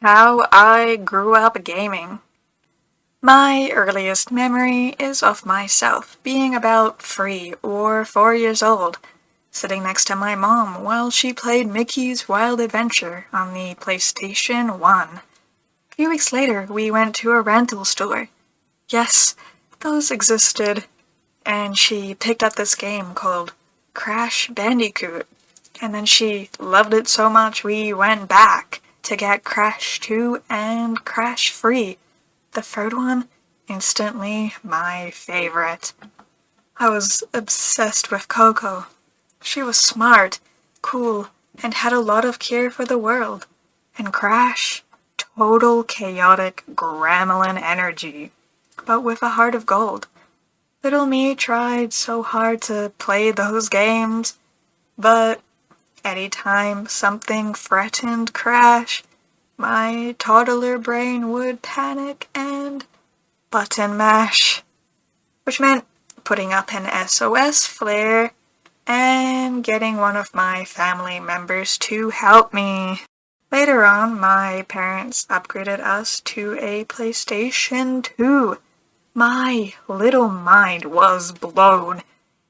How I grew up gaming. My earliest memory is of myself being about 3 or 4 years old, sitting next to my mom while she played Mickey's Wild Adventure on the PlayStation 1. A few weeks later, we went to a rental store. Yes, those existed, and she picked up this game called Crash Bandicoot. And then she loved it so much we went back to get Crash 2 and Crash Free. The third one, instantly my favorite. I was obsessed with Coco. She was smart, cool, and had a lot of care for the world. And Crash, total chaotic gremlin energy, but with a heart of gold. Little me tried so hard to play those games, but anytime something threatened Crash, my toddler brain would panic and button mash, which meant putting up an SOS flare and getting one of my family members to help me. Later on, my parents upgraded us to a PlayStation 2. My little mind was blown.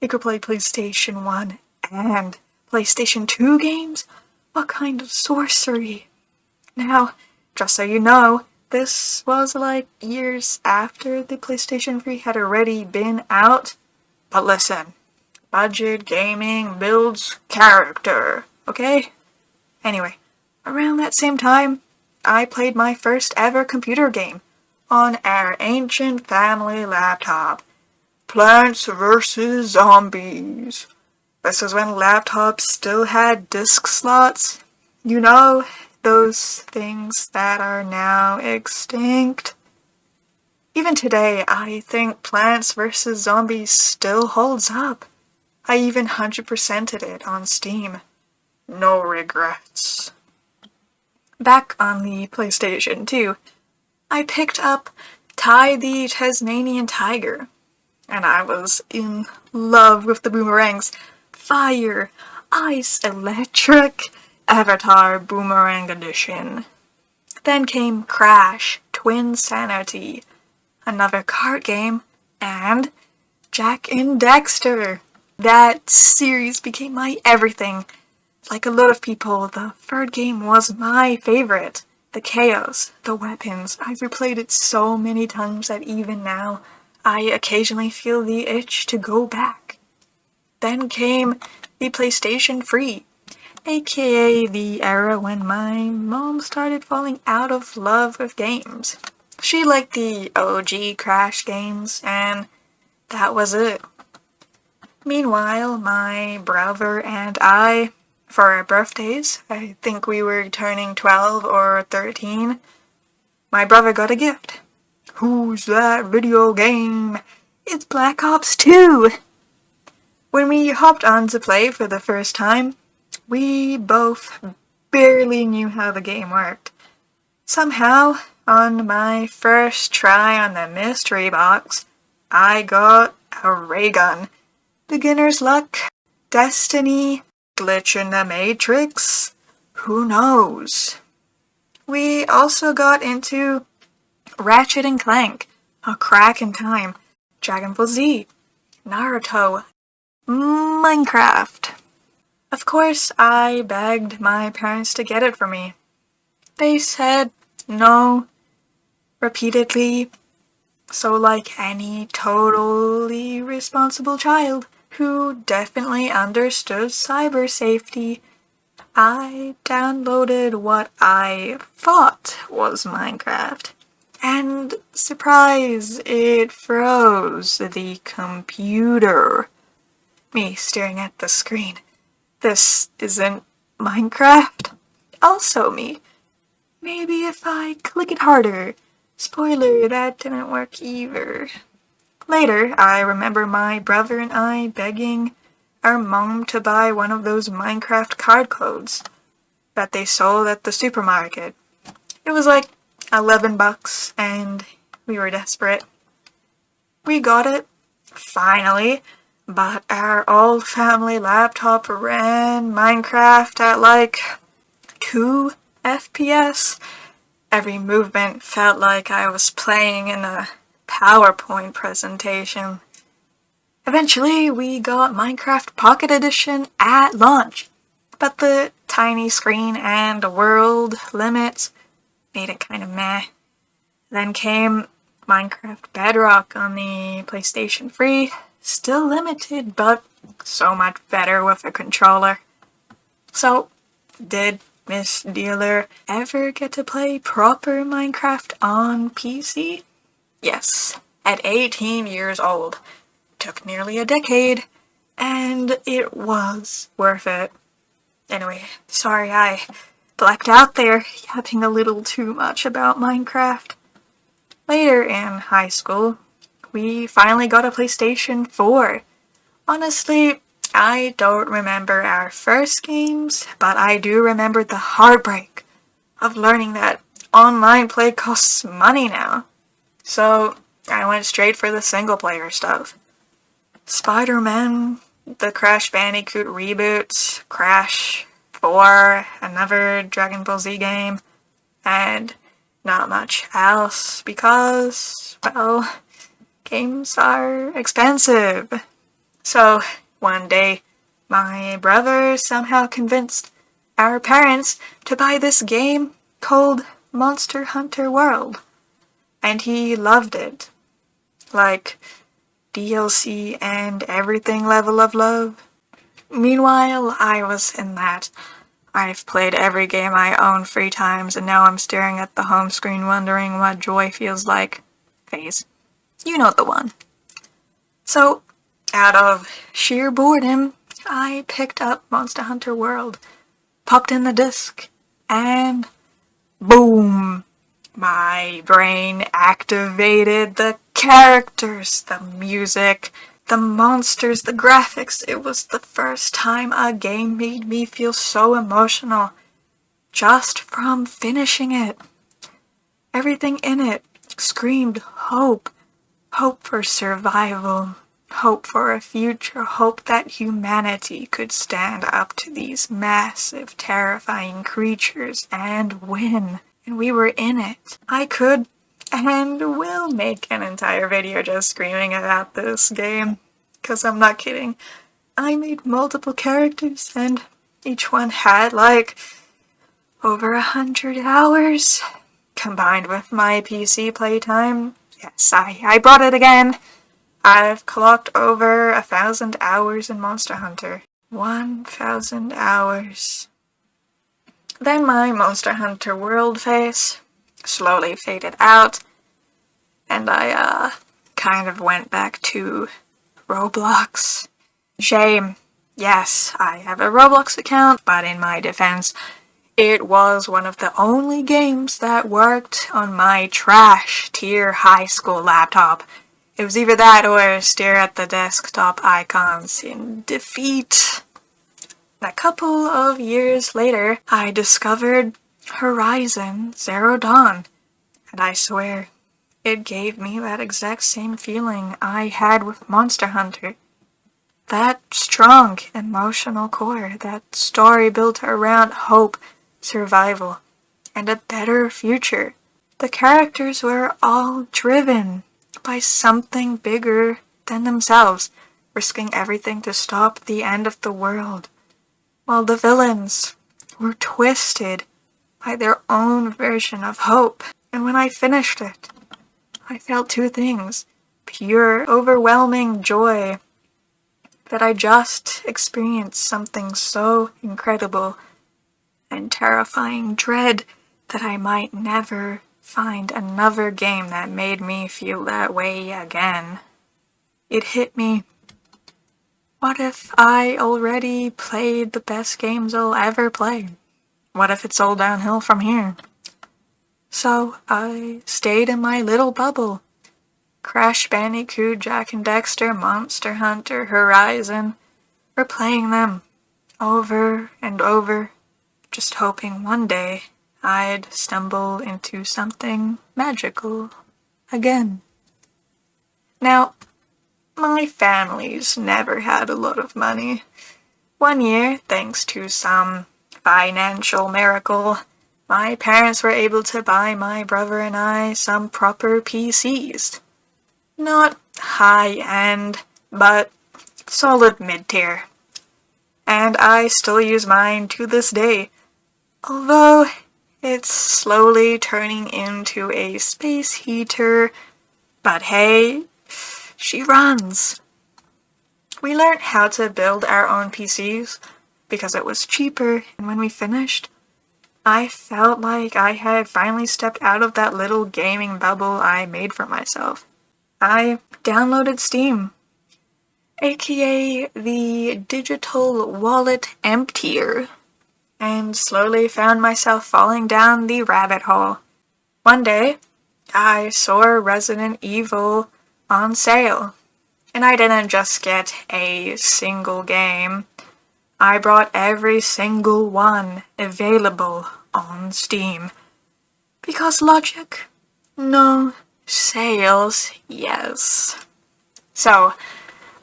It could play PlayStation 1 and PlayStation 2 games? What kind of sorcery? Now, just so you know, this was like years after the PlayStation 3 had already been out. But listen, budget gaming builds character, okay? Anyway, around that same time, I played my first ever computer game on our ancient family laptop. Plants vs. Zombies. This was when laptops still had disk slots. You know, those things that are now extinct. Even today, I think Plants vs. Zombies still holds up. I even 100%ed it on Steam. No regrets. Back on the PlayStation 2, I picked up Ty the Tasmanian Tiger, and I was in love with the boomerangs. Fire, Ice, Electric, Avatar Boomerang Edition. Then came Crash, Twin Sanity, another card game, and Jack and Dexter. That series became my everything. Like a lot of people, the third game was my favorite. The chaos, the weapons. I've replayed it so many times that even now, I occasionally feel the itch to go back. Then came the PlayStation 3, aka the era when my mom started falling out of love with games. She liked the OG Crash games, and that was it. Meanwhile, my brother and I, for our birthdays, I think we were turning 12 or 13, my brother got a gift. Who's that video game? It's Black Ops 2! When we hopped on to play for the first time, we both barely knew how the game worked. Somehow, on my first try on the mystery box, I got a ray gun. Beginner's luck, destiny, glitch in the matrix, who knows? We also got into Ratchet and Clank, A Crack in Time, Dragon Ball Z, Naruto, Minecraft. Of course, I begged my parents to get it for me. They said no, repeatedly, so like any totally responsible child who definitely understood cyber safety, I downloaded what I thought was Minecraft. And surprise, it froze the computer. Me staring at the screen. This isn't Minecraft? Also me. Maybe if I click it harder. Spoiler, that didn't work either. Later, I remember my brother and I begging our mom to buy one of those Minecraft card codes that they sold at the supermarket. It was like $11 and we were desperate. We got it, finally, but our old family laptop ran Minecraft at like 2 FPS, Every movement felt like I was playing in a PowerPoint presentation. Eventually, we got Minecraft Pocket Edition at launch, but the tiny screen and world limits made it kind of meh. Then came Minecraft Bedrock on the PlayStation 3, still limited, but so much better with a controller. So, did Ms.Dealer ever get to play proper Minecraft on PC? Yes, at 18 years old. Took nearly a decade, and it was worth it. Anyway, sorry I blacked out there, yapping a little too much about Minecraft. Later in high school, we finally got a PlayStation 4. Honestly, I don't remember our first games, but I do remember the heartbreak of learning that online play costs money now. So I went straight for the single player stuff. Spider-Man, the Crash Bandicoot reboot, Crash 4, another Dragon Ball Z game, and not much else because, well, games are expensive. So, one day, my brother somehow convinced our parents to buy this game called Monster Hunter World. And he loved it. Like, DLC and everything level of love. Meanwhile, I was in that I've played every game I own 3 times and now I'm staring at the home screen wondering what joy feels like phase. You know the one. So, out of sheer boredom, I picked up Monster Hunter World, popped in the disc, and boom! My brain activated. The characters, the music, the monsters, the graphics. It was the first time a game made me feel so emotional just from finishing it. Everything in it screamed hope. Hope for survival. Hope for a future. Hope that humanity could stand up to these massive, terrifying creatures and win. And we were in it. I could and will make an entire video just screaming about this game. 'Cause I'm not kidding. I made multiple characters and each one had like over 100 hours. Combined with my PC playtime, yes, I brought it again. I've clocked over 1,000 hours in Monster Hunter. 1,000 hours. Then my Monster Hunter World phase slowly faded out, and I kind of went back to Roblox. Shame. Yes, I have a Roblox account, but in my defense, it was one of the only games that worked on my trash tier high school laptop. It was either that or stare at the desktop icons in defeat. A couple of years later, I discovered Horizon Zero Dawn, and I swear, it gave me that exact same feeling I had with Monster Hunter. That strong emotional core, that story built around hope, survival, and a better future. The characters were all driven by something bigger than themselves, risking everything to stop the end of the world, while the villains were twisted by their own version of hope. And when I finished it, I felt 2 things. Pure, overwhelming joy that I just experienced something so incredible, and terrifying dread that I might never find another game that made me feel that way again. It hit me. What if I already played the best games I'll ever play? What if it's all downhill from here? So I stayed in my little bubble. Crash Bandicoot, Jak and Daxter, Monster Hunter, Horizon. Replaying them over and over, just hoping one day I'd stumble into something magical again. Now, my family's never had a lot of money. One year, thanks to some financial miracle, my parents were able to buy my brother and I some proper PCs. Not high-end, but solid mid-tier. And I still use mine to this day, although it's slowly turning into a space heater. But hey, she runs. We learned how to build our own PCs because it was cheaper, and when we finished, I felt like I had finally stepped out of that little gaming bubble I made for myself. I downloaded Steam, aka the digital wallet emptier, and slowly found myself falling down the rabbit hole. One day, I saw Resident Evil on sale, and I didn't just get a single game. I bought every single one available on Steam. Because logic? No. Sales? Yes. So,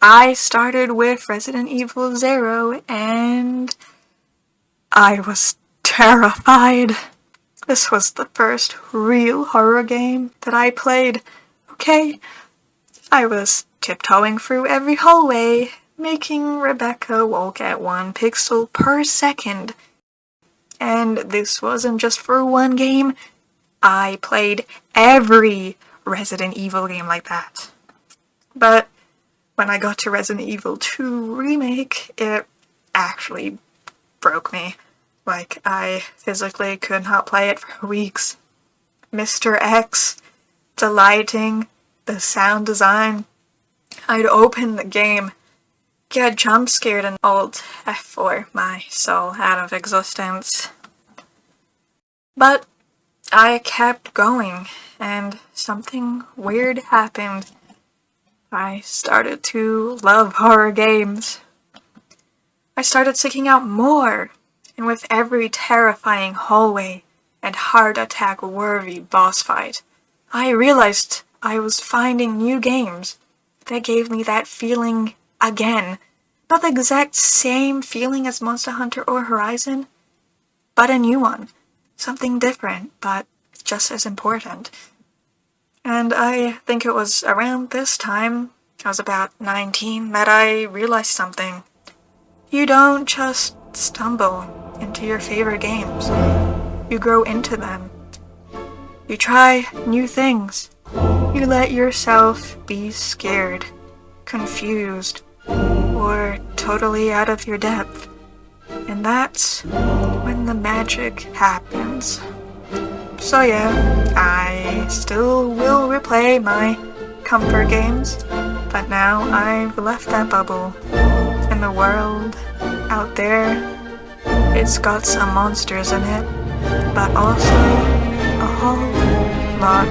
I started with Resident Evil 0 and I was terrified. This was the first real horror game that I played, okay? I was tiptoeing through every hallway, making Rebecca walk at 1 pixel per second. And this wasn't just for one game. I played every Resident Evil game like that. But when I got to Resident Evil 2 Remake, it actually broke me. Like, I physically could not play it for weeks. Mr. X, the lighting, the sound design. I'd open the game, get jump scared, and Alt F4 my soul out of existence. But I kept going, and something weird happened. I started to love horror games. I started seeking out more, and with every terrifying hallway and heart attack worthy boss fight, I realized I was finding new games that gave me that feeling again. Not the exact same feeling as Monster Hunter or Horizon, but a new one. Something different, but just as important. And I think it was around this time, I was about 19, that I realized something. You don't just stumble into your favorite games. You grow into them. You try new things. You let yourself be scared, confused, or totally out of your depth. And that's when the magic happens. So yeah, I still will replay my comfort games, but now I've left that bubble. And the world out there, it's got some monsters in it, but also a whole lot